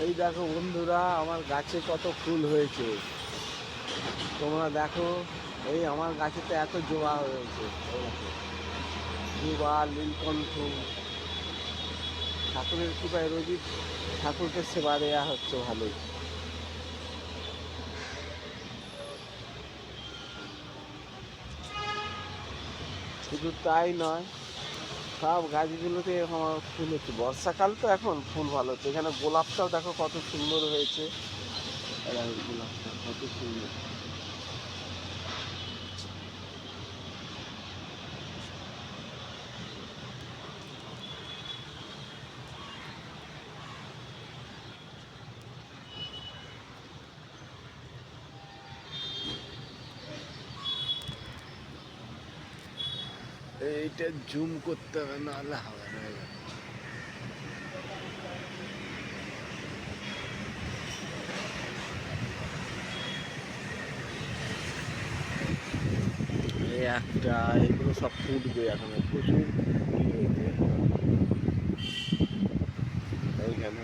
এই দেখো বন্ধুরা, আমার গাছে কত ফুল হয়েছে তোমরা দেখো। এই আমার গাছেতে এত জবা হয়েছে, এই দেখো, জবা, নীলকণ্ঠ। ঠাকুরের কৃপায় রোজই ঠাকুরকে সেবা দেওয়া হচ্ছে ভালোই। শুধু তাই নয়, সব গাছগুলোতে এরকম আমার ফুল হচ্ছে। বর্ষাকাল তো, এখন ফুল ভালো হচ্ছে। এখানে গোলাপটাও দেখো কত সুন্দর হয়েছে। এই দেখো গোলাপটা কত সুন্দর। এইটা জুম করতে হবে, নাহলে হবে না। এই একটা, এগুলো সব ফুটবে এখন, প্রচুর ফুল হয়েছে এইখানে।